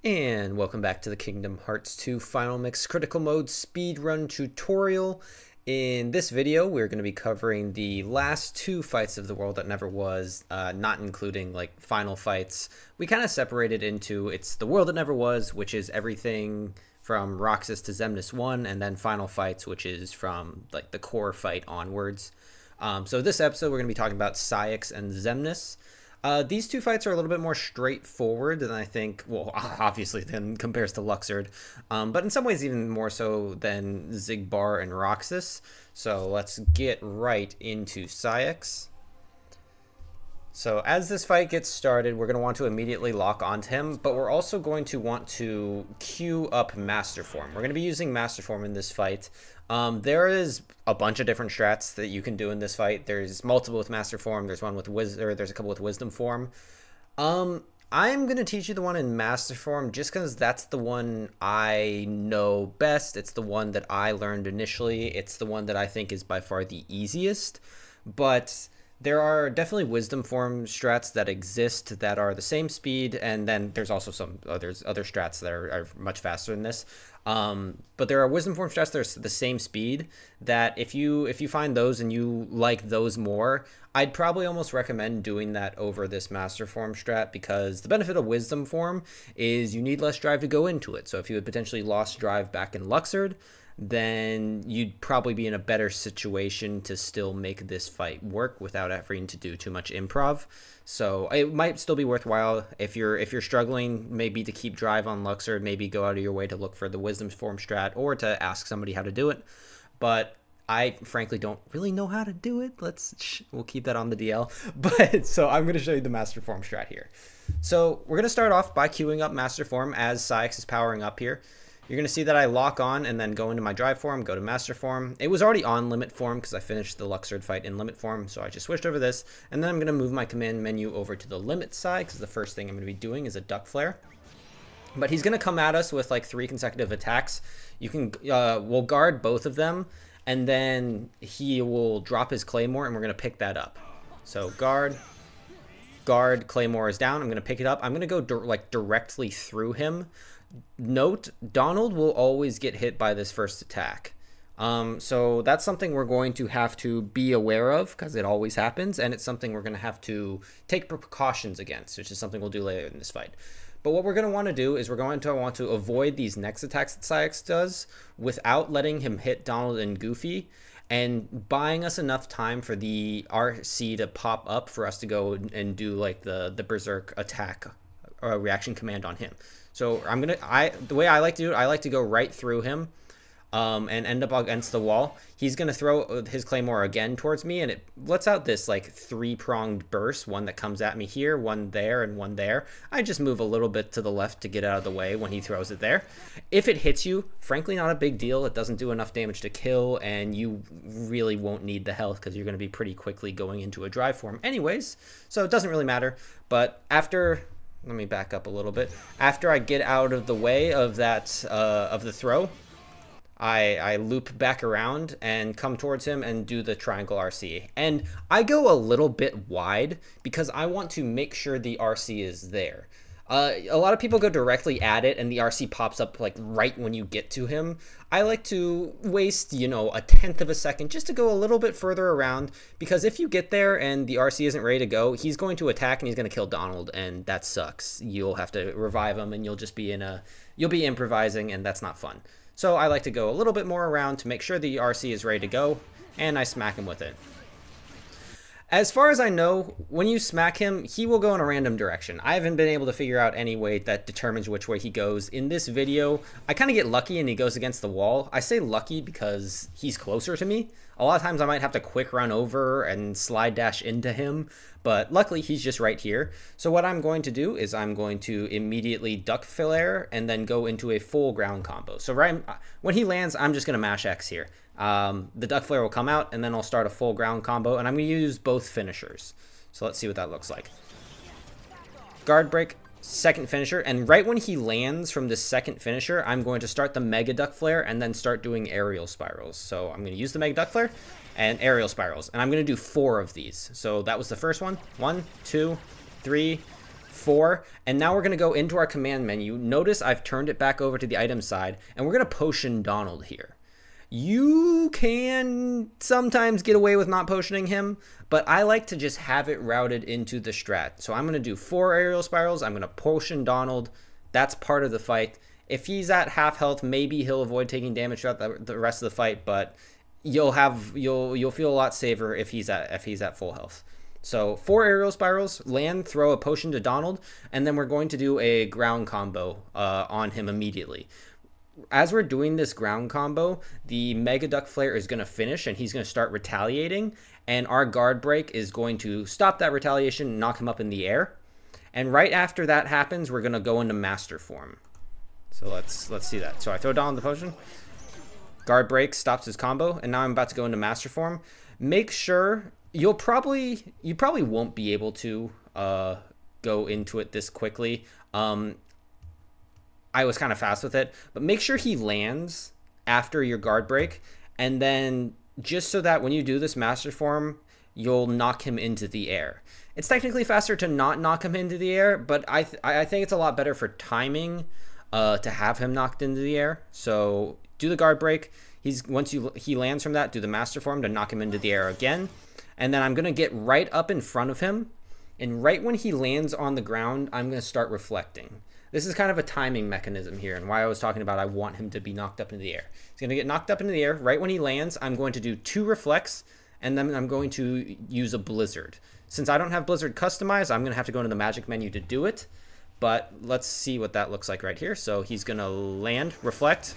And welcome back to the Kingdom Hearts 2 Final Mix Critical Mode Speedrun tutorial. In this video, we're going to be covering the last two fights of the World That Never Was, not including like final fights. We kind of separated into, it's the World That Never Was, which is everything from Roxas to Xemnas 1, and then final fights, which is from like the core fight onwards. So this episode, we're going to be talking about Saix and Xemnas. These two fights are a little bit more straightforward than I think, well, obviously than compares to Luxord, but in some ways even more so than Xigbar and Roxas. So let's get right into Saix. So as this fight gets started, we're going to want to immediately lock onto him, but we're also going to want to queue up Master Form. We're going to be using Master Form in this fight. There is a bunch of different strats that you can do in this fight. There's multiple with Master Form. There's one with there's a couple with Wisdom Form. I'm going to teach you the one in Master Form just because that's the one I know best. It's the one that I learned initially. It's the one that I think is by far the easiest, but there are definitely Wisdom Form strats that exist that are the same speed, and then there's also some other strats that are much faster than this. But there are Wisdom Form strats that are the same speed that if you find those and you like those more, I'd probably almost recommend doing that over this Master Form strat, because the benefit of Wisdom Form is you need less drive to go into it. So if you had potentially lost drive back in Luxord, then you'd probably be in a better situation to still make this fight work without having to do too much improv. So it might still be worthwhile if you're struggling maybe to keep drive on Luxord, maybe go out of your way to look for the Wisdom Form strat or to ask somebody how to do it. But I frankly don't really know how to do it. We'll keep that on the DL. But so I'm going to show you the Master Form strat here. So we're going to start off by queuing up Master Form as Saix is powering up here. You're going to see that I lock on and then go into my drive form, go to Master Form. It was already on Limit Form because I finished the Luxord fight in Limit Form, so I just switched over this. And then I'm going to move my command menu over to the Limit side because the first thing I'm going to be doing is a Duck Flare. But he's going to come at us with like 3 consecutive attacks. You can, we'll guard both of them, and then he will drop his Claymore, and we're going to pick that up. So guard, Claymore is down. I'm going to pick it up. I'm going to go directly through him. Note, Donald will always get hit by this first attack. So that's something we're going to have to be aware of because it always happens, and it's something we're going to have to take precautions against, which is something we'll do later in this fight. But what we're going to want to do is we're going to want to avoid these next attacks that Saix does without letting him hit Donald and Goofy, and buying us enough time for the RC to pop up for us to go and do like the Berserk attack reaction command on him. So the way I like to do it, I like to go right through him and end up against the wall. He's going to throw his Claymore again towards me, and it lets out this like 3-pronged burst, one that comes at me here, one there, and one there. I just move a little bit to the left to get out of the way when he throws it there. If it hits you, frankly, not a big deal. It doesn't do enough damage to kill, and you really won't need the health because you're going to be pretty quickly going into a drive form anyways, so it doesn't really matter. But after... Let me back up a little bit. After I get out of the way of that of the throw, I loop back around and come towards him and do the triangle RC. And I go a little bit wide because I want to make sure the RC is there. A lot of people go directly at it and the RC pops up like right when you get to him. I like to waste, you know, 1/10 of a second just to go a little bit further around, because if you get there and the RC isn't ready to go, he's going to attack and he's going to kill Donald, and that sucks. You'll have to revive him and you'll just be you'll be improvising, and that's not fun. So I like to go a little bit more around to make sure the RC is ready to go, and I smack him with it. As far as I know, when you smack him, he will go in a random direction. I haven't been able to figure out any way that determines which way he goes. In this video, I kind of get lucky and he goes against the wall. I say lucky because he's closer to me. A lot of times I might have to quick run over and slide dash into him, but luckily he's just right here. So what I'm going to do is I'm going to immediately duck flare and then go into a full ground combo. So when he lands, I'm just going to mash X here. The duck flare will come out, and then I'll start a full ground combo, and I'm going to use both finishers. So let's see what that looks like. Guard break, second finisher, and right when he lands from the second finisher, I'm going to start the mega duck flare and then start doing aerial spirals. So I'm going to use the mega duck flare and aerial spirals, and I'm going to do 4 of these. So that was the first one. 1, 2, 3, 4, and now we're going to go into our command menu. Notice I've turned it back over to the item side, and we're going to potion Donald here. You can sometimes get away with not potioning him, but I like to just have it routed into the strat. So I'm going to do 4 aerial spirals. I'm going to potion Donald. That's part of the fight. If he's at half health, maybe he'll avoid taking damage throughout the rest of the fight, but you'll feel a lot safer if he's at full health. So 4 aerial spirals, land, throw a potion to Donald, and then we're going to do a ground combo on him immediately. As we're doing this ground combo, the Mega Duck Flare is going to finish, and he's going to start retaliating, and our guard break is going to stop that retaliation and knock him up in the air. And right after that happens, we're going to go into Master Form. So let's see that. So I throw Donald the potion. Guard break stops his combo, and now I'm about to go into Master Form. Make sure you probably won't be able to go into it this quickly. I was kind of fast with it, but make sure he lands after your guard break, and then just so that when you do this Master Form, you'll knock him into the air. It's technically faster to not knock him into the air, but I think it's a lot better for timing to have him knocked into the air. So do the guard break. Once he lands from that, do the Master Form to knock him into the air again. And then I'm going to get right up in front of him. And right when he lands on the ground, I'm going to start reflecting. This is kind of a timing mechanism here, and why I was talking about I want him to be knocked up into the air. He's going to get knocked up into the air. Right when he lands, I'm going to do 2 reflects, and then I'm going to use a Blizzard. Since I don't have Blizzard customized, I'm going to have to go into the magic menu to do it. But let's see what that looks like right here. So he's going to land, reflect,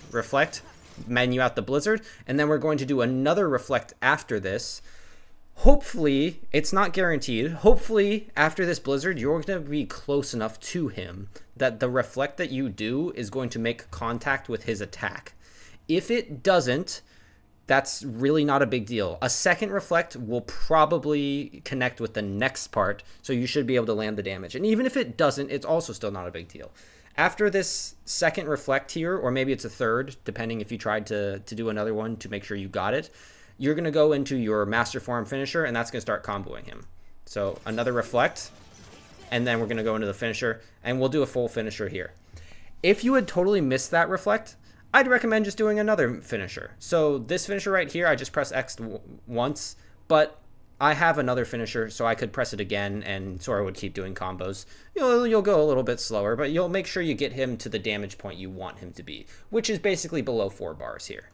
menu out the Blizzard, and then we're going to do another reflect after this. Hopefully, it's not guaranteed, hopefully after this Blizzard you're going to be close enough to him that the reflect that you do is going to make contact with his attack. If it doesn't, that's really not a big deal. A second reflect will probably connect with the next part, so you should be able to land the damage. And even if it doesn't, it's also still not a big deal. After this second reflect here, or maybe it's a third, depending if you tried to do another one to make sure you got it, you're going to go into your Master Form finisher, and that's going to start comboing him. So another reflect, and then we're going to go into the finisher, and we'll do a full finisher here. If you had totally missed that reflect, I'd recommend just doing another finisher. So this finisher right here, I just press X once, but I have another finisher, so I could press it again, and Sora would keep doing combos. You'll go a little bit slower, but you'll make sure you get him to the damage point you want him to be, which is basically below 4 bars here.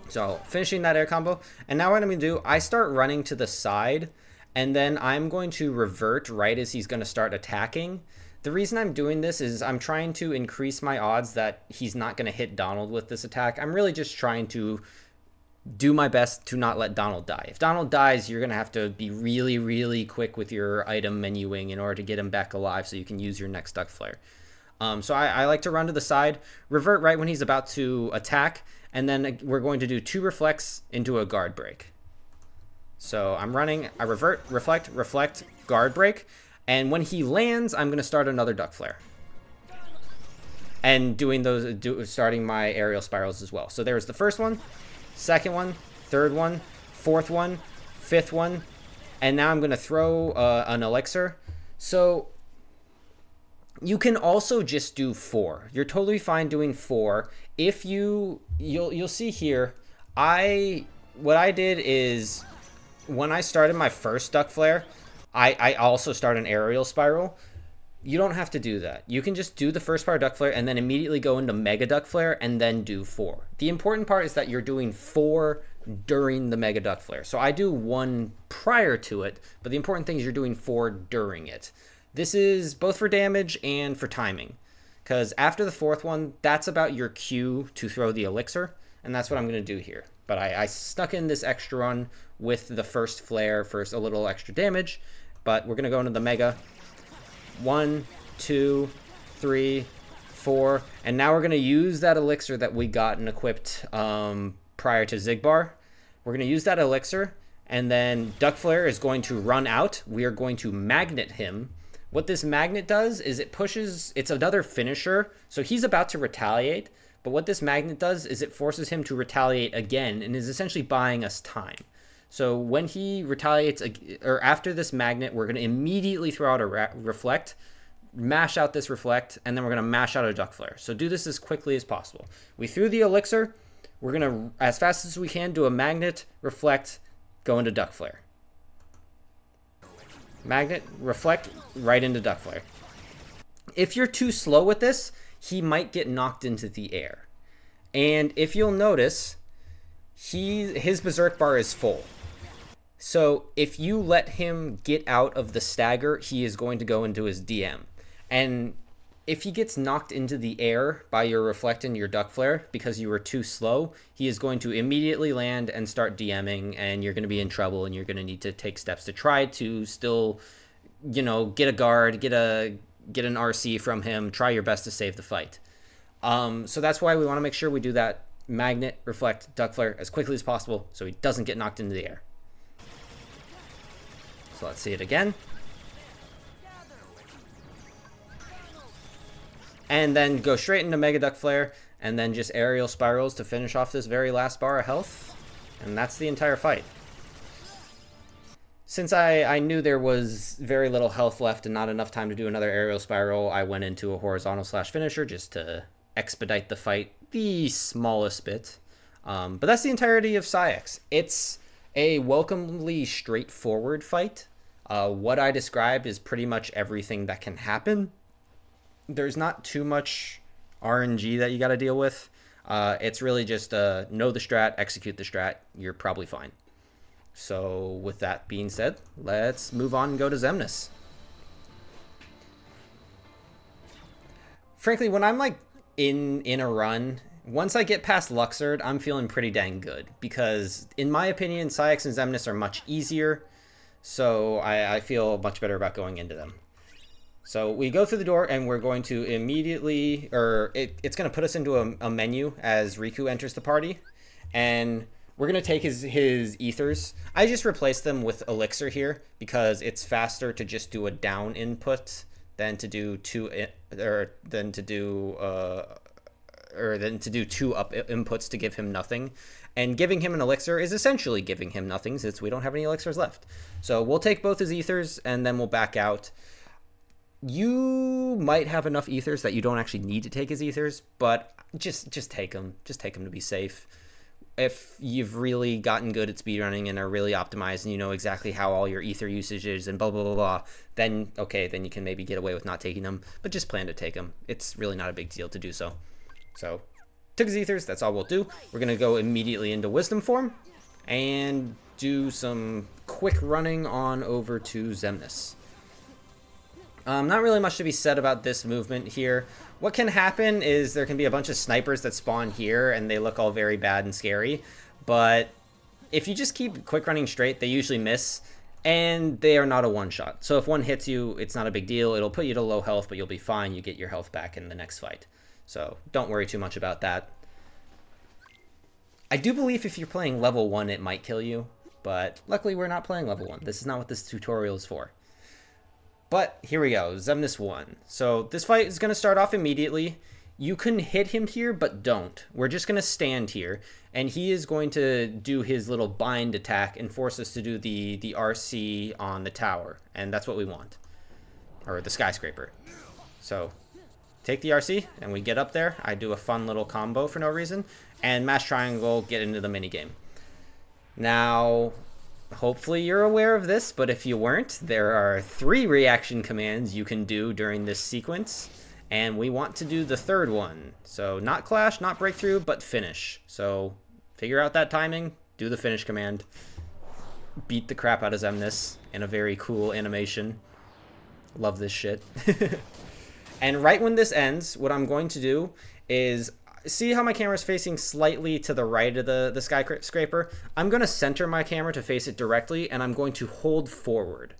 So finishing that air combo, and now what I'm going to do, I start running to the side, and then I'm going to revert right as he's going to start attacking. The reason I'm doing this is I'm trying to increase my odds that he's not going to hit Donald with this attack. I'm really just trying to do my best to not let Donald die. If Donald dies, you're going to have to be really, really quick with your item menuing in order to get him back alive so you can use your next Duck Flare. So I like to run to the side, revert right when he's about to attack, and then we're going to do 2 reflects into a guard break. So I'm running, I revert, reflect, guard break, and when he lands, I'm going to start another Duck Flare. And doing those, starting my aerial spirals as well. So there's the first one, second one, third one, fourth one, fifth one, and now I'm going to throw an elixir. So you can also just do 4. You're totally fine doing 4. If you'll see here, what I did is when I started my first Duck Flare, I also start an aerial spiral. You don't have to do that. You can just do the first part of Duck Flare and then immediately go into Mega Duck Flare and then do 4. The important part is that you're doing 4 during the Mega Duck Flare. So I do 1 prior to it, but the important thing is you're doing 4 during it. This is both for damage and for timing, because after the 4th one, that's about your cue to throw the elixir, and that's what I'm going to do here. But I stuck in this extra run with the first flare for a little extra damage, but we're going to go into the Mega. 1, 2, 3, 4, and now we're going to use that elixir that we got and equipped prior to Xigbar. We're going to use that elixir, and then Duck Flare is going to run out. We are going to magnet him. What this magnet does is it's another finisher, so he's about to retaliate, but what this magnet does is it forces him to retaliate again and is essentially buying us time. So when he retaliates, or after this magnet, we're going to immediately throw out a reflect, mash out this reflect, and then we're going to mash out a duck flare. So do this as quickly as possible. We threw the elixir. We're going to, as fast as we can, do a magnet, reflect, go into duck flare. Magnet, reflect, right into duck flare. If you're too slow with this, he might get knocked into the air. And if you'll notice, his berserk bar is full. So if you let him get out of the stagger, he is going to go into his DM. And if he gets knocked into the air by your reflect and your duck flare because you were too slow, he is going to immediately land and start DMing, and you're going to be in trouble, and you're going to need to take steps to try to still, you know, get a guard, get an RC from him, try your best to save the fight. So that's why we want to make sure we do that magnet, reflect, duck flare as quickly as possible so he doesn't get knocked into the air. So let's see it again. And then go straight into Mega Duck Flare, and then just aerial spirals to finish off this very last bar of health. And that's the entire fight. Since I knew there was very little health left and not enough time to do another aerial spiral, I went into a horizontal slash finisher just to expedite the fight the smallest bit. But that's the entirety of Saix. It's a welcomely straightforward fight. What I described is pretty much everything that can happen. There's not too much RNG that you got to deal with. It's really just know the strat, execute the strat. You're probably fine. So with that being said, let's move on and go to Xemnas. Frankly, when I'm like in a run, once I get past Luxord, I'm feeling pretty dang good, because in my opinion, Saix and Xemnas are much easier. So I feel much better about going into them. So we go through the door, and we're going to immediately, it's going to put us into a menu as Riku enters the party. And we're going to take his ethers. I just replaced them with elixir here because it's faster to just do a down input than to do two up inputs to give him nothing. And giving him an elixir is essentially giving him nothing since we don't have any elixirs left. So we'll take both his ethers, and then we'll back out. You might have enough ethers that you don't actually need to take his ethers, but just take them. Just take them to be safe. If you've really gotten good at speedrunning and are really optimized and you know exactly how all your ether usage is and blah, blah, blah, blah, then okay, then you can maybe get away with not taking them, but just plan to take them. It's really not a big deal to do so. So, took his ethers, that's all we'll do. We're going to go immediately into wisdom form and do some quick running on over to Xemnas. Not really much to be said about this movement here. What can happen is there can be a bunch of snipers that spawn here, and they look all very bad and scary. But if you just keep quick running straight, they usually miss, and they are not a one-shot. So if one hits you, it's not a big deal. It'll put you to low health, but you'll be fine. You get your health back in the next fight. So don't worry too much about that. I do believe if you're playing level 1, it might kill you, but luckily we're not playing level 1. This is not what this tutorial is for. But here we go, Xemnas 1. So this fight is going to start off immediately. You can hit him here, but don't. We're just going to stand here, and he is going to do his little bind attack and force us to do the RC on the tower, and that's what we want. Or the skyscraper. So take the RC, and we get up there. I do a fun little combo for no reason, and mash triangle, get into the minigame. Now, hopefully you're aware of this, but if you weren't, there are 3 reaction commands you can do during this sequence, and we want to do the 3rd one. So not clash, not breakthrough, but finish. So figure out that timing, do the finish command, beat the crap out of Xemnas in a very cool animation. Love this shit. And right when this ends, what I'm going to do is, see how my camera is facing slightly to the right of the skyscraper? I'm going to center my camera to face it directly, and I'm going to hold forward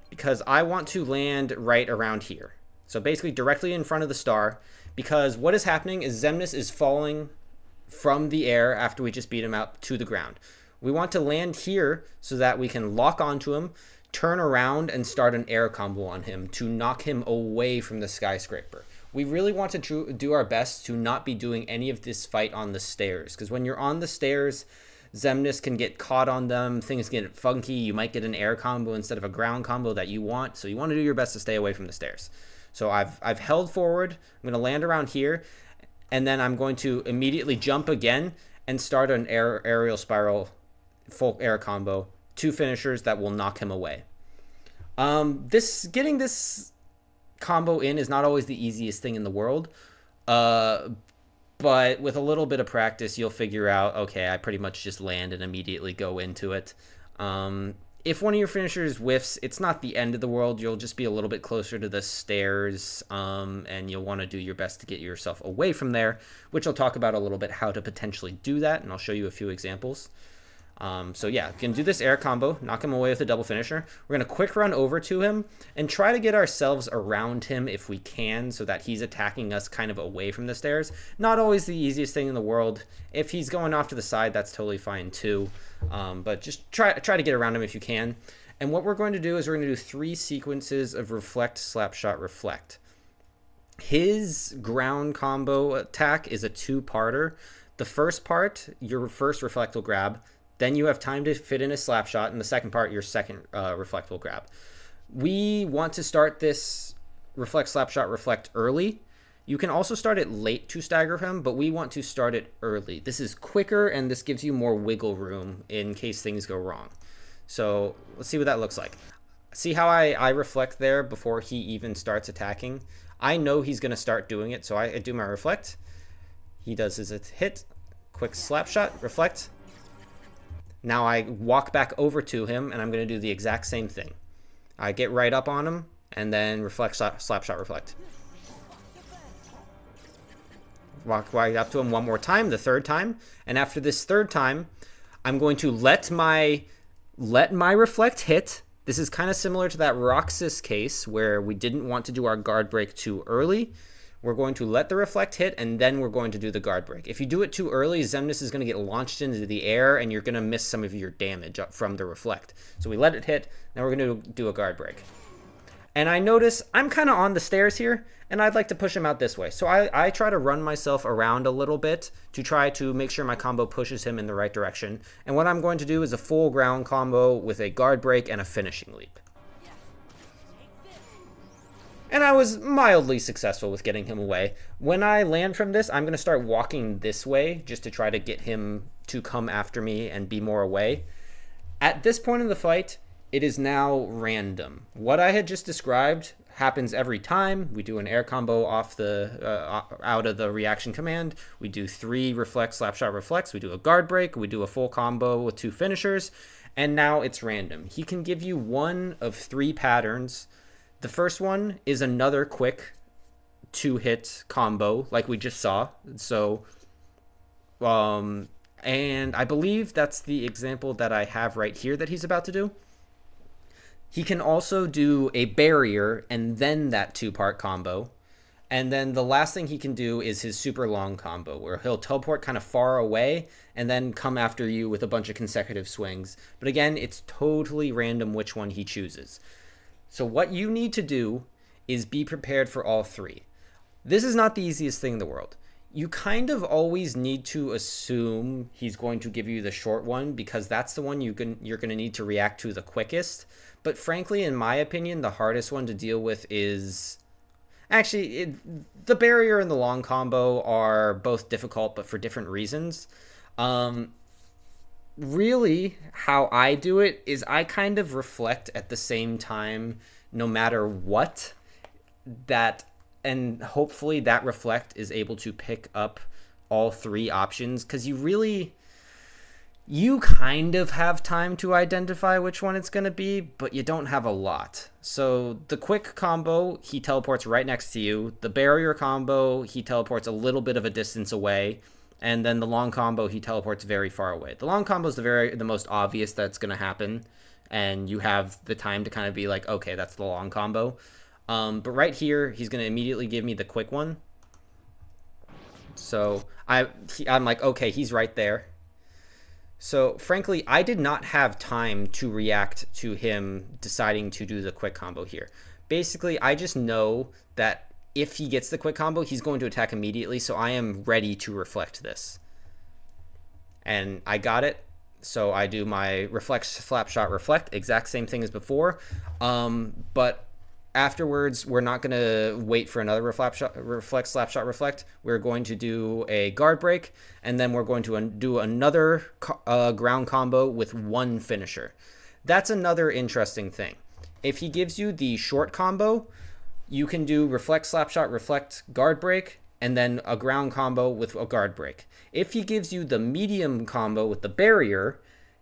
because I want to land right around here. So basically directly in front of the star, because what is happening is Xemnas is falling from the air after we just beat him out to the ground. We want to land here so that we can lock onto him, turn around, and start an air combo on him to knock him away from the skyscraper. We really want to do our best to not be doing any of this fight on the stairs, because when you're on the stairs, Xemnas can get caught on them, things get funky, you might get an air combo instead of a ground combo that you want, so you want to do your best to stay away from the stairs. So I've held forward, I'm going to land around here, and then I'm going to immediately jump again and start an aerial spiral full air combo, 2 finishers that will knock him away. Getting this combo in is not always the easiest thing in the world, but with a little bit of practice, you'll figure out, okay, I pretty much just land and immediately go into it. If one of your finishers whiffs, it's not the end of the world. You'll just be a little bit closer to the stairs, and you'll want to do your best to get yourself away from there, which I'll talk about a little bit how to potentially do that, and I'll show you a few examples. So yeah, you can do this air combo, knock him away with a double finisher. We're going to quick run over to him and try to get ourselves around him if we can so that he's attacking us kind of away from the stairs. Not always the easiest thing in the world. If he's going off to the side, that's totally fine too. But just try to get around him if you can. And what we're going to do is we're going to do 3 sequences of reflect, slapshot, reflect. His ground combo attack is a 2-parter. The first part, your first reflect will grab. Then you have time to fit in a slap shot, and the second part, your second reflect will grab. We want to start this reflect, slap shot, reflect early. You can also start it late to stagger him, but we want to start it early. This is quicker, and this gives you more wiggle room in case things go wrong. So let's see what that looks like. See how I reflect there before he even starts attacking? I know he's going to start doing it, so I do my reflect. He does his hit, quick slap shot, reflect. Now I walk back over to him, and I'm going to do the exact same thing. I get right up on him, and then reflect, slap shot, reflect. Walk right up to him one more time, the 3rd time. And after this 3rd time, I'm going to let my reflect hit. This is kind of similar to that Roxas case where we didn't want to do our guard break too early. We're going to let the reflect hit, and then we're going to do the guard break. If you do it too early, Xemnas is going to get launched into the air, and you're going to miss some of your damage from the reflect. So we let it hit, now we're going to do a guard break. And I notice I'm kind of on the stairs here, and I'd like to push him out this way. So I try to run myself around a little bit to try to make sure my combo pushes him in the right direction. And what I'm going to do is a full ground combo with a guard break and a finishing leap. And I was mildly successful with getting him away. When I land from this, I'm going to start walking this way just to try to get him to come after me and be more away. At this point in the fight, it is now random. What I had just described happens every time. We do an air combo off the out of the reaction command. We do 3 reflex, slapshot, reflex. We do a guard break. We do a full combo with 2 finishers. And now it's random. He can give you 1 of 3 patterns. The first one is another quick 2-hit combo like we just saw. So, and I believe that's the example that I have right here that he's about to do. He can also do a barrier and then that 2-part combo. And then the last thing he can do is his super long combo where he'll teleport kind of far away and then come after you with a bunch of consecutive swings. But again, it's totally random which one he chooses. So what you need to do is be prepared for all 3. This is not the easiest thing in the world. You kind of always need to assume he's going to give you the short one because that's the one you're going to need to react to the quickest. But frankly, in my opinion, the hardest one to deal with is... Actually, the barrier and the long combo are both difficult, but for different reasons. Really, how I do it is I kind of reflect at the same time, no matter what, and hopefully that reflect is able to pick up all 3 options, because you kind of have time to identify which one it's going to be, but you don't have a lot. So the quick combo, he teleports right next to you. The barrier combo, he teleports a little bit of a distance away. And then the long combo, he teleports very far away. The long combo is the most obvious that's going to happen. And you have the time to kind of be like, okay, that's the long combo. But right here, he's going to immediately give me the quick one. So I'm like, okay, he's right there. So frankly, I did not have time to react to him deciding to do the quick combo here. Basically, I just know that if he gets the quick combo, he's going to attack immediately, so I am ready to reflect this. And I got it. So I do my reflect, slap shot, reflect, exact same thing as before. But afterwards, we're not going to wait for another reflect, slap shot, reflect. We're going to do a guard break, and then we're going to do another ground combo with one finisher. That's another interesting thing. If he gives you the short combo, you can do reflect, slap shot, reflect, guard break, and then a ground combo with a guard break. If he gives you the medium combo with the barrier,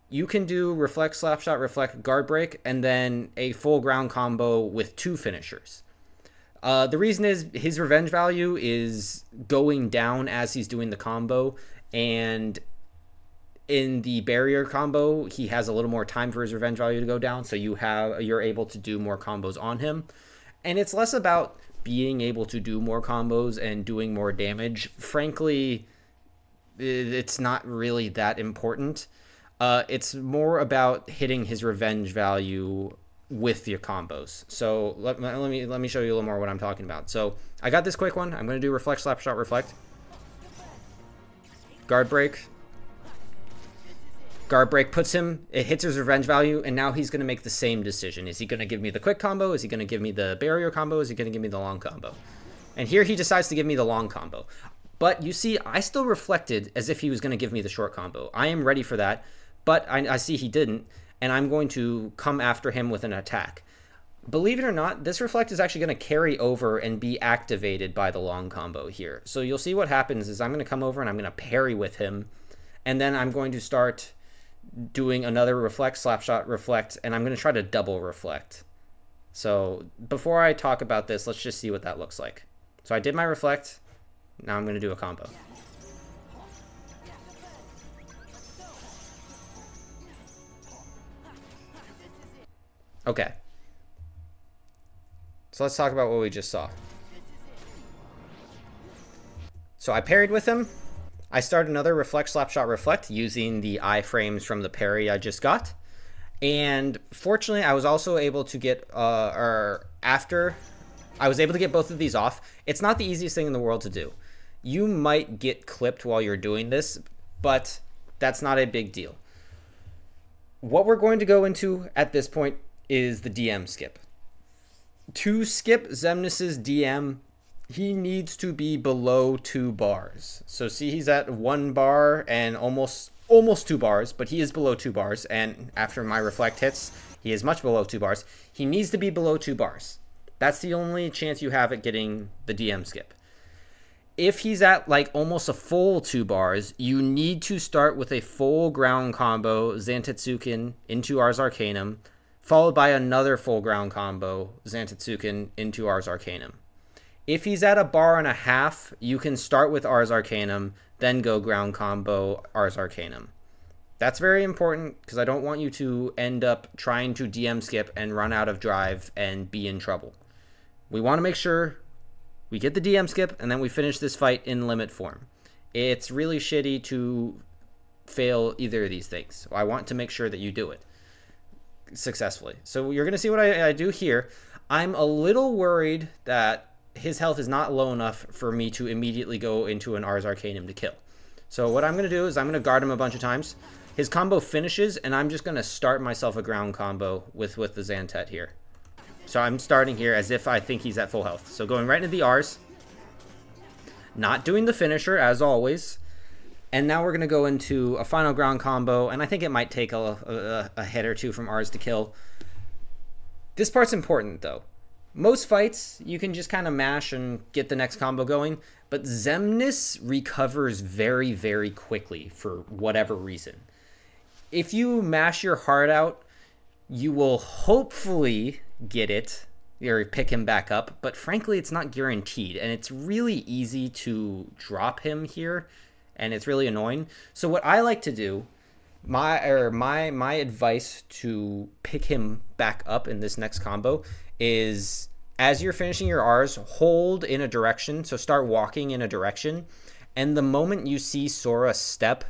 you can do reflect, slap shot, reflect, guard break, and then a full ground combo with two finishers. The reason is his revenge value is going down as he's doing the combo, and in the barrier combo, he has a little more time for his revenge value to go down, so you're able to do more combos on him. And it's less about being able to do more combos and doing more damage. Frankly, it's not really that important. It's more about hitting his revenge value with your combos. So let me show you a little more what I'm talking about. So I got this quick one. I'm going to do reflect, slap shot, reflect, guard break. Guard break puts him, it hits his revenge value, and now he's going to make the same decision. Is he going to give me the quick combo? Is he going to give me the barrier combo? Is he going to give me the long combo? And here he decides to give me the long combo. But you see, I still reflected as if he was going to give me the short combo. I am ready for that, but I see he didn't, and I'm going to come after him with an attack. Believe it or not, this reflect is actually going to carry over and be activated by the long combo here. So you'll see what happens is I'm going to come over and I'm going to parry with him, and then I'm going to start doing another reflect, slap shot, reflect, and I'm going to try to double reflect. So before I talk about this, let's just see what that looks like. So I did my reflect. Now I'm going to do a combo. Okay. So let's talk about what we just saw. So I parried with him. I start another reflect, slap shot, reflect using the iframes from the parry I just got. And fortunately, I was also able to get, I was able to get both of these off. It's not the easiest thing in the world to do. You might get clipped while you're doing this, but that's not a big deal. What we're going to go into at this point is the DM skip. To skip Xemnas's DM, he needs to be below 2 bars. So see, he's at 1 bar and almost 2 bars, but he is below 2 bars. And after my reflect hits, he is much below 2 bars. He needs to be below 2 bars. That's the only chance you have at getting the DM skip. If he's at like almost a full 2 bars, you need to start with a full ground combo, Zantetsuken into Ars Arcanum, followed by another full ground combo, Zantetsuken into Ars Arcanum. If he's at 1.5 bars, you can start with Ars Arcanum, then go ground combo Ars Arcanum. That's very important because I don't want you to end up trying to DM skip and run out of drive and be in trouble. We want to make sure we get the DM skip and then we finish this fight in limit form. It's really shitty to fail either of these things. So I want to make sure that you do it successfully. So you're going to see what I do here. I'm a little worried that his health is not low enough for me to immediately go into an Ars Arcanum to kill. So what I'm going to do is I'm going to guard him a bunch of times. His combo finishes, and I'm just going to start myself a ground combo with the Zantet here. So I'm starting here as if I think he's at full health. So going right into the Rs. Not doing the finisher, as always. And now we're going to go into a final ground combo, and I think it might take a hit or two from Rs to kill. This part's important, though. Most fights, you can just kind of mash and get the next combo going, but Xemnas recovers very, very quickly for whatever reason. If you mash your heart out, you will hopefully get it or pick him back up, but frankly, it's not guaranteed, and it's really easy to drop him here, and it's really annoying. So what I like to do, my advice to pick him back up in this next combo is as you're finishing your Rs, hold in a direction. So start walking in a direction. And the moment you see Sora step,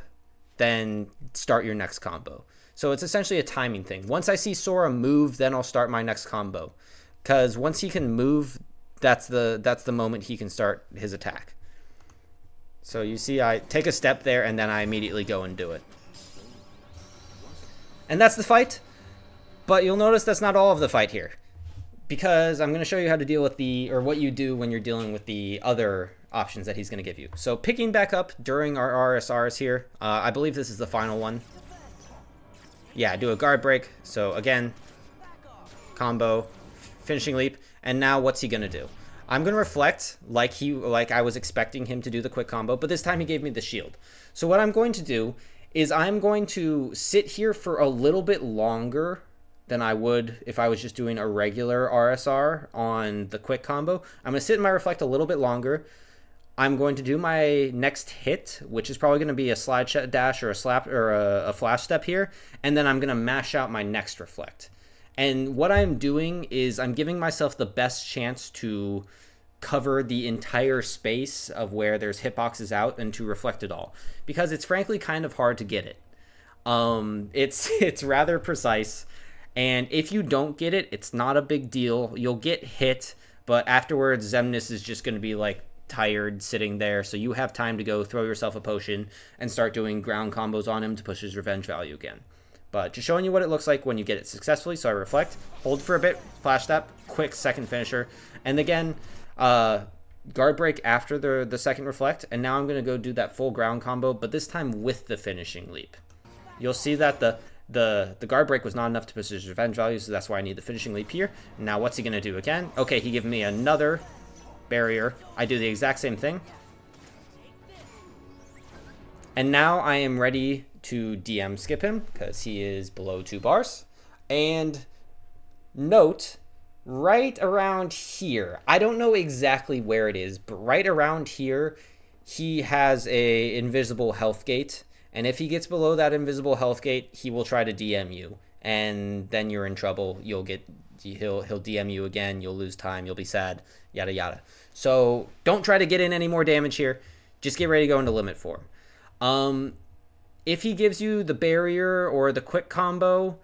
then start your next combo. So it's essentially a timing thing. Once I see Sora move, then I'll start my next combo. Because once he can move, that's the moment he can start his attack. So you see I take a step there and then I immediately go and do it. And that's the fight. But you'll notice that's not all of the fight here, because I'm going to show you how to deal with what you do when you're dealing with the other options that he's going to give you. So picking back up during our RSRs here, I believe this is the final one. Yeah, do a guard break. So again, combo, finishing leap, and now what's he going to do? I'm going to reflect like I was expecting him to do the quick combo, but this time he gave me the shield. So what I'm going to do is I'm going to sit here for a little bit longer than I would if I was just doing a regular RSR on the quick combo. I'm going to sit in my reflect a little bit longer. I'm going to do my next hit, which is probably going to be a slide dash or a slap or a flash step here, and then I'm going to mash out my next reflect. And what I'm doing is I'm giving myself the best chance to cover the entire space of where there's hitboxes out and to reflect it all, because it's frankly kind of hard to get it. It's rather precise. And if you don't get it, it's not a big deal. You'll get hit, but afterwards, Xemnas is just going to be like tired sitting there. So you have time to go throw yourself a potion and start doing ground combos on him to push his revenge value again. But just showing you what it looks like when you get it successfully. So I reflect, hold for a bit, flash step, quick second finisher. And again, guard break after the second reflect. And now I'm going to go do that full ground combo, but this time with the finishing leap. You'll see that the guard break was not enough to push his revenge value, so that's why I need the finishing leap here. Now what's he going to do again? Okay, he gave me another barrier. I do the exact same thing. And now I am ready to DM skip him because he is below 2 bars. And note, right around here, I don't know exactly where it is, but right around here, he has a invisible health gate. And if he gets below that invisible health gate, he will try to DM you, and then you're in trouble. He'll DM you again. You'll lose time. You'll be sad. Yada yada. So don't try to get in any more damage here. Just get ready to go into limit form. If he gives you the barrier or the quick combo,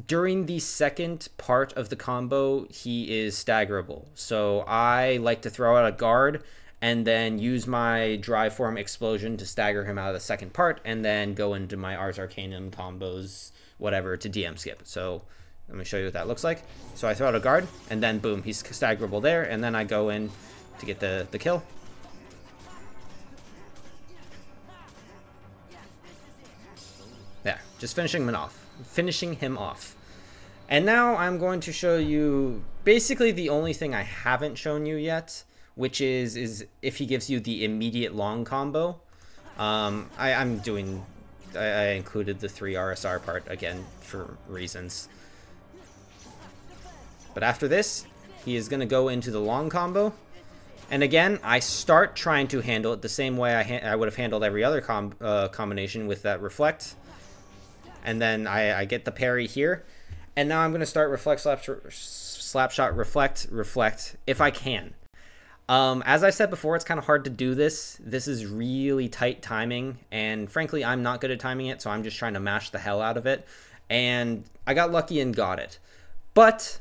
during the second part of the combo, he is staggerable. So I like to throw out a guard and then use my dry form explosion to stagger him out of the second part, and then go into my Ars Arcanum combos, whatever, to DM skip. So let me show you what that looks like. So I throw out a guard, and then boom, he's staggerable there, and then I go in to get the kill. Yeah, just finishing him off. And now I'm going to show you basically the only thing I haven't shown you yet, which is if he gives you the immediate long combo. I included the 3 RSR part again for reasons. But after this, he is going to go into the long combo. And again, I start trying to handle it the same way I would have handled every other combination with that reflect. And then I get the parry here. And now I'm going to start reflect, slap shot, reflect, if I can. As I said before, it's kind of hard to do this. This is really tight timing, and frankly, I'm not good at timing it, so I'm just trying to mash the hell out of it. And I got lucky and got it. But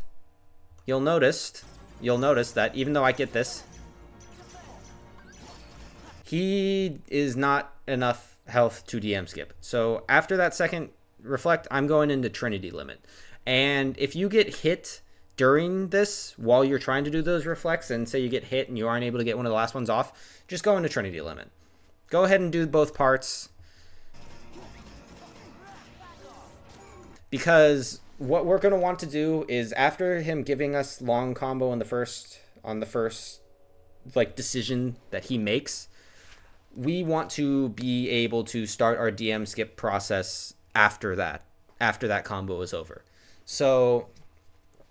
you'll notice that even though I get this, he is not enough health to DM skip. So after that second reflect, I'm going into Trinity limit. And if you get hit during this, while you're trying to do those reflects, and say you get hit and you aren't able to get one of the last ones off, just go into Trinity limit. Go ahead and do both parts. Because what we're going to want to do is, after him giving us long combo on the first like decision that he makes, we want to be able to start our DM skip process after that combo is over. So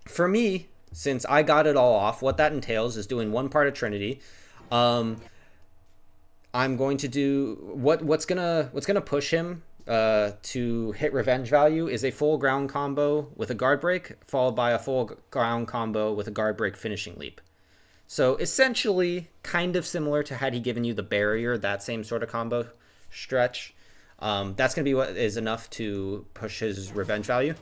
for me, since I got it all off, what that entails is doing one part of Trinity. I'm going to do what's gonna push him to hit revenge value is a full ground combo with a guard break, followed by a full ground combo with a guard break finishing leap. So essentially, kind of similar to had he given you the barrier, that same sort of combo stretch. That's gonna be what is enough to push his revenge value.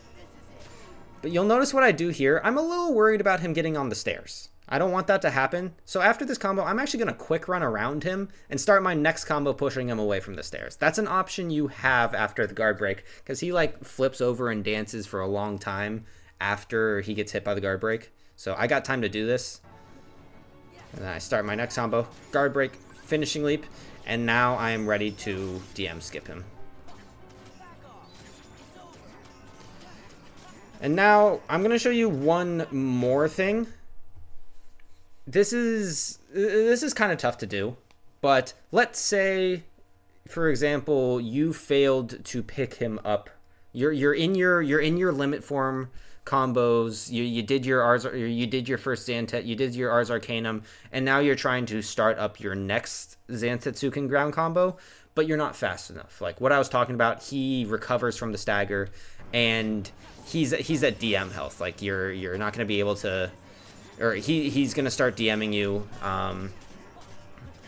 But you'll notice what I do here. I'm a little worried about him getting on the stairs. I don't want that to happen. So after this combo, I'm actually going to quick run around him and start my next combo pushing him away from the stairs. That's an option you have after the guard break, because he like flips over and dances for a long time after he gets hit by the guard break. So I got time to do this. And then I start my next combo, guard break, finishing leap, and now I am ready to DM skip him. And now I'm going to show you one more thing. This is kind of tough to do, but let's say, for example, you failed to pick him up. You're in your limit form combos. You did your first Zantet, you did your Ars Arcanum, and now you're trying to start up your next Zantetsuken ground combo, but you're not fast enough. Like what I was talking about, he recovers from the stagger, and he's at DM health. Like you're not going to be able to. Or he's going to start DMing you,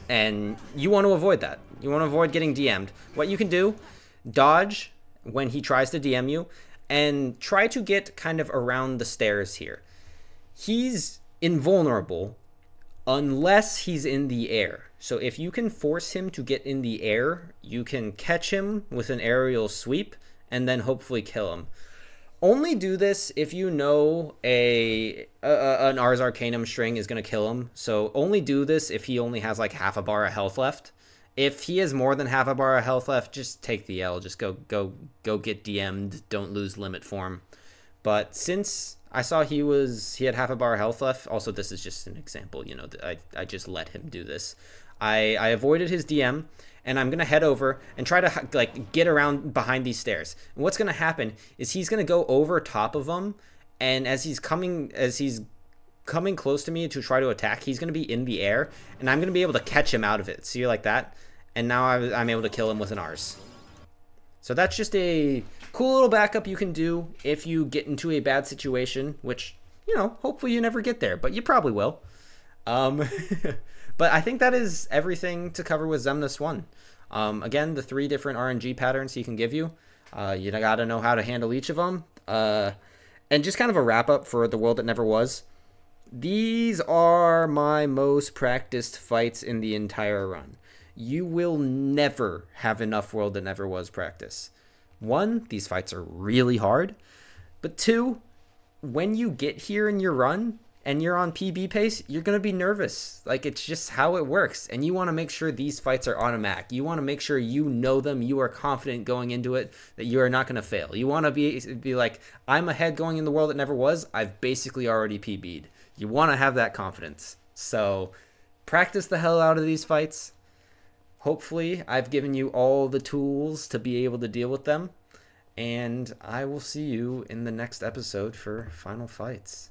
and you want to avoid that. You want to avoid getting DM'd. What you can do, dodge when he tries to DM you, and try to get kind of around the stairs here. He's invulnerable unless he's in the air. So if you can force him to get in the air, you can catch him with an aerial sweep, and then hopefully kill him. Only do this if you know an Ars Arcanum string is going to kill him. So only do this if he only has like half a bar of health left. If he has more than half a bar of health left, just take the L. Just go get DM'd. Don't lose limit form. But since I saw he had half a bar of health left, also this is just an example, you know, I just let him do this. I avoided his DM, and I'm going to head over and try to like get around behind these stairs. And what's going to happen is he's going to go over top of them, and as he's coming close to me to try to attack, he's going to be in the air, and I'm going to be able to catch him out of it. See, like that? And now I'm able to kill him with an Ars. So that's just a cool little backup you can do if you get into a bad situation, which, you know, hopefully you never get there, but you probably will. But I think that is everything to cover with Xemnas 1. Again, the 3 different RNG patterns he can give you. You got to know how to handle each of them. And just kind of a wrap up for the world that never was. These are my most practiced fights in the entire run. You will never have enough world that never was practice. 1, these fights are really hard. But 2, when you get here in your run, and you're on PB pace, you're going to be nervous. Like, it's just how it works. And you want to make sure these fights are automatic. You want to make sure you know them. You are confident going into it that you are not going to fail. You want to be like, I'm ahead going in the world that never was. I've basically already PB'd. You want to have that confidence. So practice the hell out of these fights. Hopefully, I've given you all the tools to be able to deal with them. And I will see you in the next episode for Final Fights.